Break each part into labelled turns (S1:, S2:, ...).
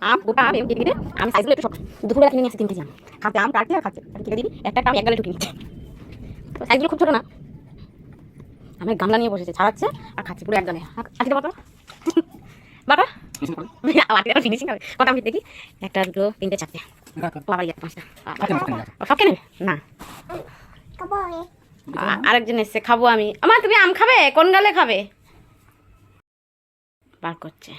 S1: আম গোটা আম কেটে কেটে আমি সাইজগুলো একটু দুপুরে কিনে নিয়ে আসি 3 কেজি আম খাতে আম কাটতে আর খাচ্ছে কেটে দিবি একটা আম এক গালে ঢুকিয়ে নিচ্ছে সাইজগুলো খুব ছোটো না আমি গামলা নিয়ে বসেছে ছাড়াচ্ছে আর খাচ্ছে পুরো এক গালে আজকে বাটা বাটা আবার ফিনিশিং হবে কটা আমি দেখি একটা দুটো তিনটে চারটে বাবা একটা পাঁচটা সব কেনে না আরেকজন এসছে খাবো আমি আমার তুমি আম খাবে কোন গালে খাবে বার করছে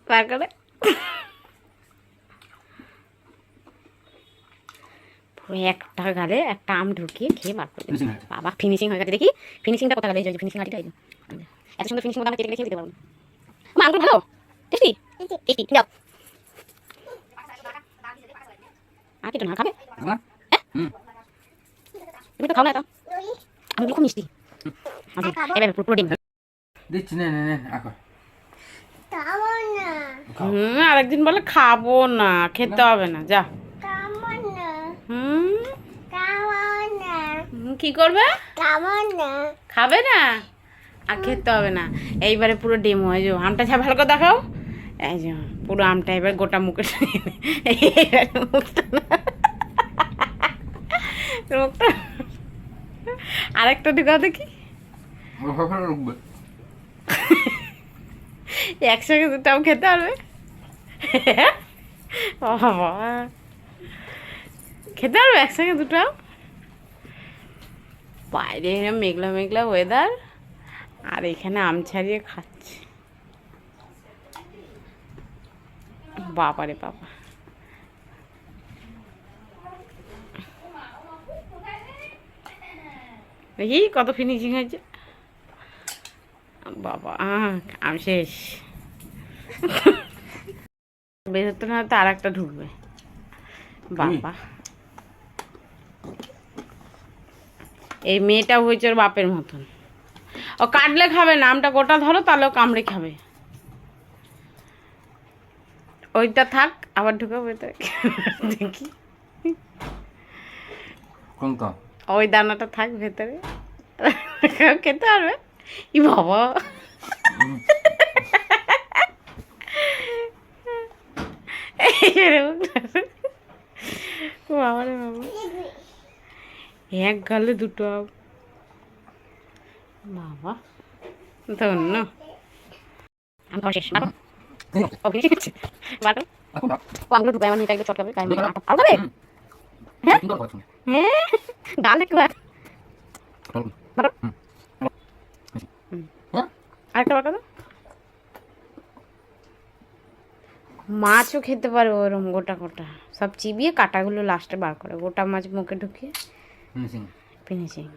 S1: বার করে পুরো একটা গালে একটা আম ঢুকিয়ে খেয়ে বার করে বাবা ফিনিশিং হয়ে গেছে দেখি ফিনিশিংটা কোথায় গেলে এই ফিনিশিং আটিটা এত সুন্দর ফিনিশিং ওটা আমি কেটে খেয়ে দিতে পারবো মা আঙ্গুর ভালো টেস্টি টেস্টি যাও আর কেটো না খাবে তুমি তো খাও না তো আমি খুব মিষ্টি এবার পুরো ডিম
S2: দিচ্ছি না না না আঁকো
S1: আরেকদিন বলে খাবো না খেতে হবে না যা কি করবে খাবে না আর খেতে হবে না এইবারে পুরো ডেমো হয় যে আমটা যা ভালো করে দেখাও এই যে পুরো আমটা এবার গোটা মুখে মুখটা আরেকটা ঢুকাও দেখি একসঙ্গে দুটো আম খেতে পারবে বাবা খেতে পারবে একসঙ্গে দুটো আম বাইরে মেঘলা মেঘলা ওয়েদার আর এখানে আম ছাড়িয়ে খাচ্ছে বাবা রে বাবা দেখি কত ফিনিশিং হয়েছে বাবা আম শেষ বেরোতে না তো আর একটা ঢুকবে বাবা এই মেয়েটা হয়েছে ওর বাপের মতন ও কাটলে খাবে না আমটা গোটা ধরো তাহলে ও কামড়ে খাবে ওইটা থাক আবার ঢুকাবো এটা দেখি
S2: কোনটা
S1: ওই দানাটা থাক ভেতরে খেতে পারবে ই বাবা বাবা রে বাবা এক গালে দুটো বাবা ধন্য আমি খাওয়া শেষ বাটো আঙুলো ঢুকায় আমার নিটা চটকাবে গায়ে আলু খাবে হ্যাঁ হ্যাঁ ডাল একটু আরেকটা বার করো মাছও খেতে পারবে ওরম গোটা গোটা সব চিবিয়ে কাটাগুলো লাস্টে বার করে গোটা মাছ মুখে ঢুকিয়ে ফিনিশিং